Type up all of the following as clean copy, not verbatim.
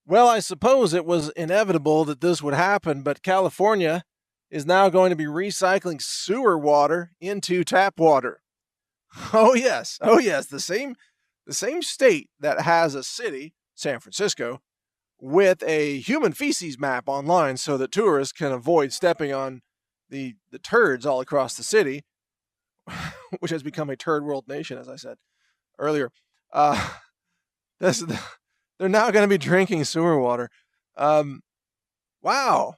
Well, I suppose it was inevitable that this would happen, but California is now going to be recycling sewer water into tap water. Oh yes. Oh yes, the same state that has a city, San Francisco, with a human feces map online so that tourists can avoid stepping on the turds all across the city, which has become a turd world nation, as I said earlier. Uh, this, they're now going to be drinking sewer water. Um, wow,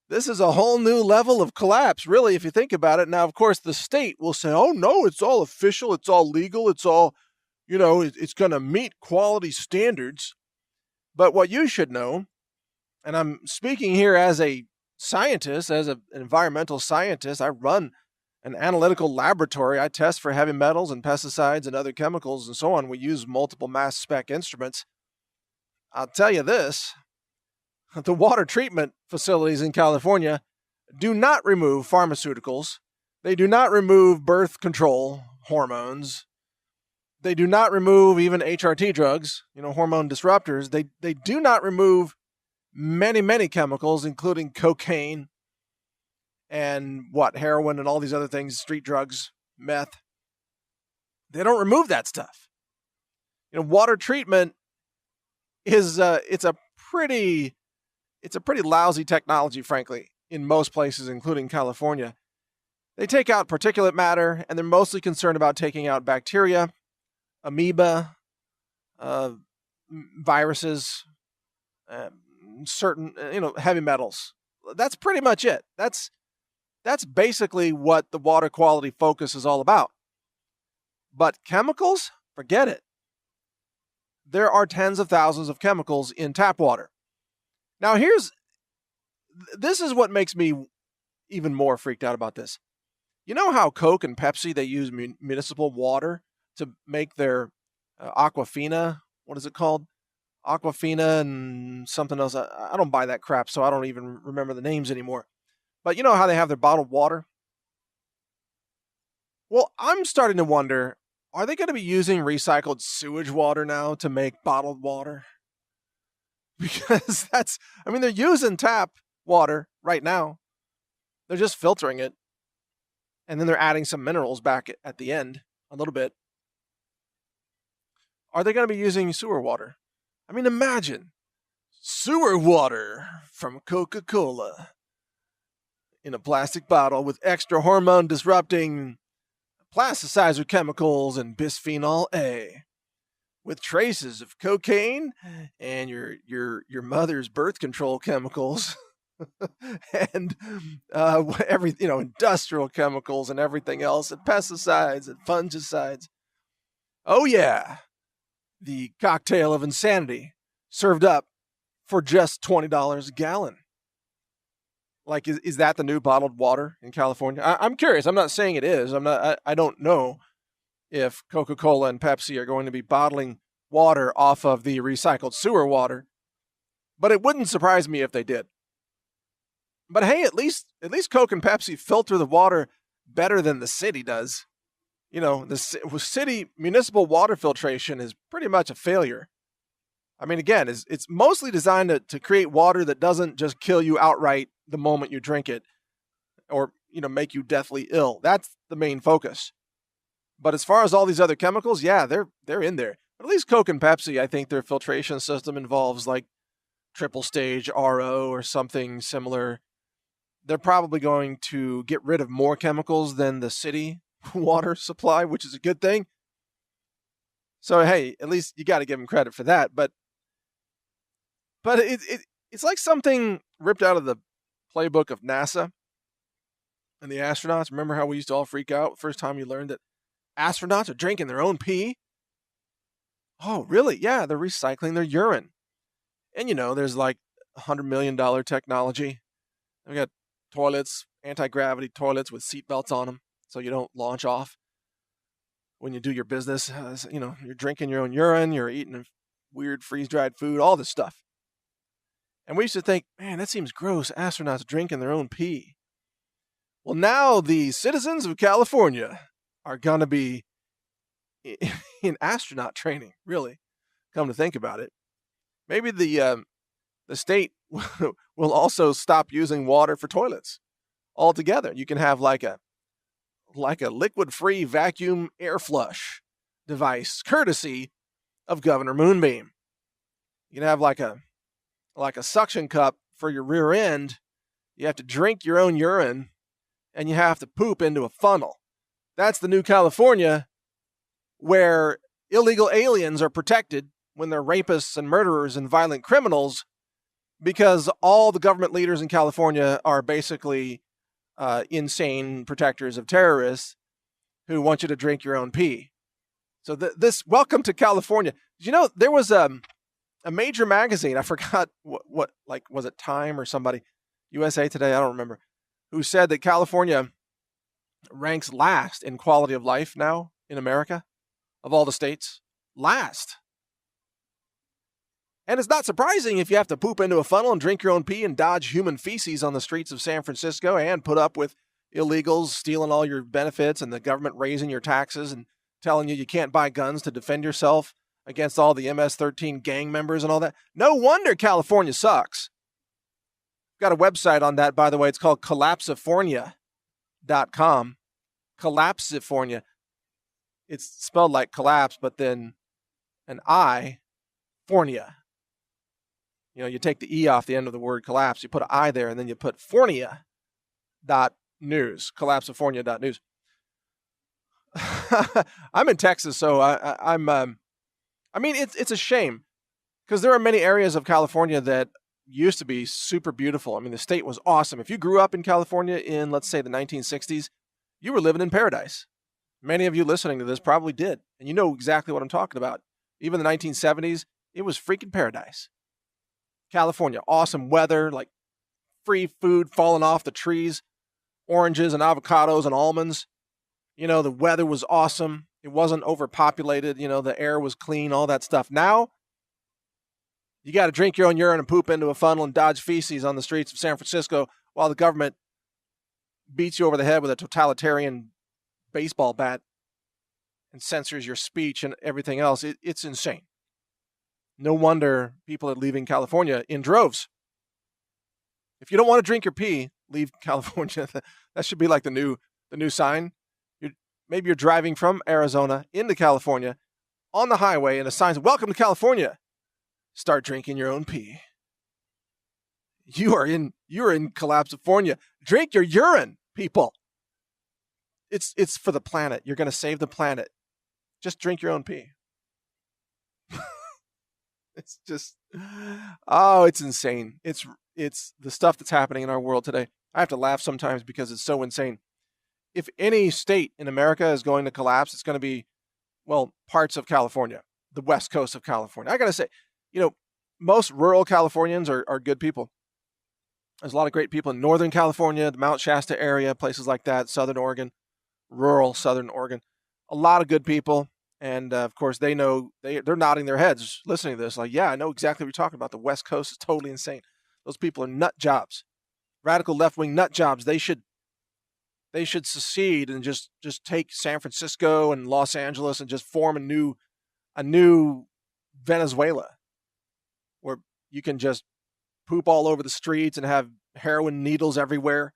this is a whole new level of collapse, really, if you think about it. Now, of course, the state will say, "Oh no, it's all official, it's all legal, it's all, it's going to meet quality standards." But what you should know, and I'm speaking here as a scientist, as an environmental scientist, I run an analytical laboratory. I test for heavy metals and pesticides and other chemicals and so on. We use multiple mass spec instruments. I'll tell you this, the water treatment facilities in California do not remove pharmaceuticals. They do not remove birth control hormones. They do not remove even HRT drugs, hormone disruptors. They do not remove many, many chemicals, including cocaine and heroin and all these other things, street drugs, meth. They don't remove that stuff. Water treatment is it's a pretty lousy technology, frankly, in most places, including California. They take out particulate matter, and they're mostly concerned about taking out bacteria, amoeba, viruses, certain heavy metals. That's pretty much it. That's basically what the water quality focus is all about. But chemicals, forget it. There are tens of thousands of chemicals in tap water. Now this is what makes me even more freaked out about this. You know how Coke and Pepsi, they use municipal water to make their Aquafina, what is it called? Aquafina and something else. I don't buy that crap, so I don't even remember the names anymore. But you know how they have their bottled water? Well, I'm starting to wonder, are they going to be using recycled sewage water now to make bottled water? Because they're using tap water right now. They're just filtering it. And then they're adding some minerals back at the end, a little bit. Are they going to be using sewer water? I mean, imagine sewer water from Coca-Cola in a plastic bottle with extra hormone disrupting plasticizer chemicals and bisphenol A, with traces of cocaine and your mother's birth control chemicals and industrial chemicals and everything else, and pesticides and fungicides. Oh yeah, the cocktail of insanity served up for just $20 a gallon. Like, is that the new bottled water in California? I'm curious. I'm not saying it is. I don't know if Coca-Cola and Pepsi are going to be bottling water off of the recycled sewer water, but it wouldn't surprise me if they did. But hey, at least Coke and Pepsi filter the water better than the city does. The city municipal water filtration is pretty much a failure. I mean, again, it's mostly designed to create water that doesn't just kill you outright the moment you drink it, or make you deathly ill. That's the main focus. But as far as all these other chemicals, yeah, they're in there. But at least Coke and Pepsi, I think their filtration system involves like triple stage RO or something similar. They're probably going to get rid of more chemicals than the city water supply, which is a good thing. So hey, at least you got to give them credit for that. But it's like something ripped out of the playbook of NASA and the astronauts. Remember how we used to all freak out the first time you learned that astronauts are drinking their own pee? Oh, really? Yeah, they're recycling their urine. And there's like $100 million technology. We got toilets, anti-gravity toilets with seatbelts on them so you don't launch off when you do your business. You're drinking your own urine, you're eating weird freeze-dried food, all this stuff. And we used to think, man, that seems gross, astronauts drinking their own pee. Well, now the citizens of California are going to be in astronaut training, really, come to think about it. Maybe the the state will also stop using water for toilets altogether. You can have like a liquid-free vacuum air flush device, courtesy of Governor Moonbeam. You can have like a suction cup for your rear end. You have to drink your own urine, and you have to poop into a funnel. That's the new California, where illegal aliens are protected when they're rapists and murderers and violent criminals, because all the government leaders in California are basically insane protectors of terrorists who want you to drink your own pee. So this welcome to California. Did you know there was a major magazine, I forgot what like, was it Time or somebody, USA Today, I don't remember, who said that California ranks last in quality of life now in America of all the states. Last. And it's not surprising if you have to poop into a funnel and drink your own pee and dodge human feces on the streets of San Francisco and put up with illegals stealing all your benefits and the government raising your taxes and telling you can't buy guns to defend yourself against all the MS-13 gang members and all that. No wonder California sucks. Got a website on that, by the way. It's called collapsifornia.com. Collapsifornia. It's spelled like collapse, but then an I, Fornia. You know, you take the E off the end of the word collapse, you put an I there, and then you put Fornia.news, collapsifornia.news. I'm in Texas, so I mean, it's a shame because there are many areas of California that used to be super beautiful. I mean, the state was awesome. If you grew up in California in, let's say, the 1960s, you were living in paradise. Many of you listening to this probably did, and you know exactly what I'm talking about. Even the 1970s, it was freaking paradise. California, awesome weather, like free food falling off the trees, oranges and avocados and almonds. You know, the weather was awesome. It wasn't overpopulated. You know, the air was clean, all that stuff. Now, you got to drink your own urine and poop into a funnel and dodge feces on the streets of San Francisco while the government beats you over the head with a totalitarian baseball bat and censors your speech and everything else. It's insane. No wonder people are leaving California in droves. If you don't want to drink your pee, leave California. That should be like the new sign. Maybe you're driving from Arizona into California on the highway, and a sign says, "Welcome to California. Start drinking your own pee." You're in Collapsifornia. Drink your urine, people. It's for the planet. You're going to save the planet. Just drink your own pee. It's just, it's insane. It's the stuff that's happening in our world today. I have to laugh sometimes because it's so insane. If any state in America is going to collapse, it's going to be, well, parts of California, the west coast of California. I got to say, you know, most rural Californians are good people. There's a lot of great people in Northern California, the Mount Shasta area, places like that, Southern Oregon, rural Southern Oregon. A lot of good people. And, of course, they know, they're nodding their heads listening to this. Like, yeah, I know exactly what you're talking about. The West Coast is totally insane. Those people are nut jobs, radical left-wing nut jobs. They should secede and just take San Francisco and Los Angeles and just form a new Venezuela where you can just poop all over the streets and have heroin needles everywhere.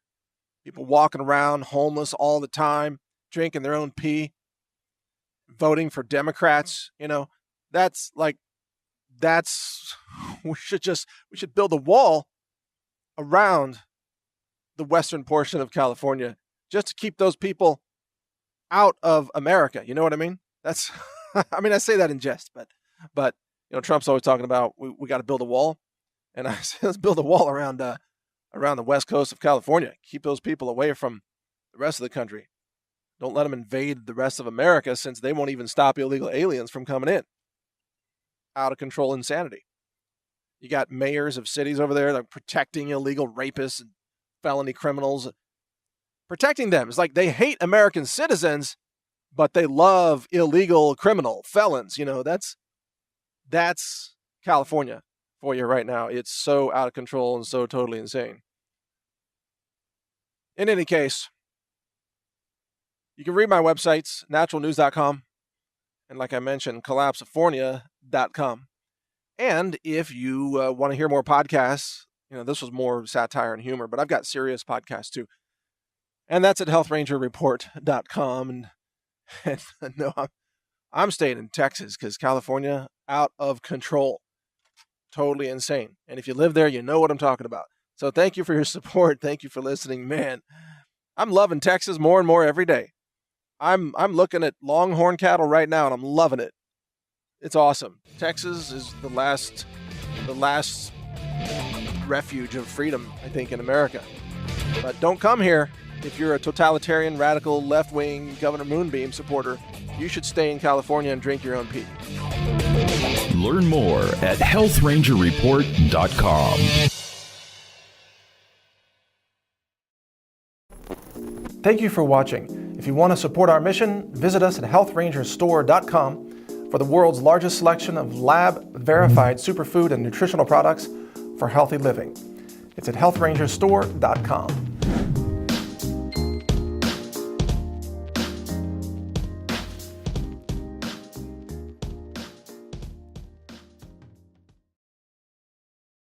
People walking around homeless all the time, drinking their own pee. Voting for Democrats, you know, we should build a wall around the western portion of California just to keep those people out of America. You know what I mean? That's, I mean, I say that in jest, but, you know, Trump's always talking about, we got to build a wall. And I say, let's build a wall around the west coast of California. Keep those people away from the rest of the country. Don't let them invade the rest of America since they won't even stop illegal aliens from coming in. Out of control insanity. You got mayors of cities over there that are protecting illegal rapists and felony criminals. Protecting them. It's like they hate American citizens, but they love illegal criminal felons. You know, that's California for you right now. It's so out of control and so totally insane. In any case, you can read my websites, naturalnews.com, and like I mentioned, collapsifornia.com. And if you want to hear more podcasts, this was more satire and humor, but I've got serious podcasts too. And that's at healthrangerreport.com. And no, I'm staying in Texas because California, out of control. Totally insane. And if you live there, you know what I'm talking about. So thank you for your support. Thank you for listening. Man, I'm loving Texas more and more every day. I'm looking at longhorn cattle right now, and I'm loving it. It's awesome. Texas is the last refuge of freedom, I think, in America. But don't come here if you're a totalitarian, radical, left-wing Governor Moonbeam supporter. You should stay in California and drink your own pee. Learn more at healthrangerreport.com. Thank you for watching. If you want to support our mission, visit us at healthrangerstore.com for the world's largest selection of lab-verified superfood and nutritional products for healthy living. It's at healthrangerstore.com.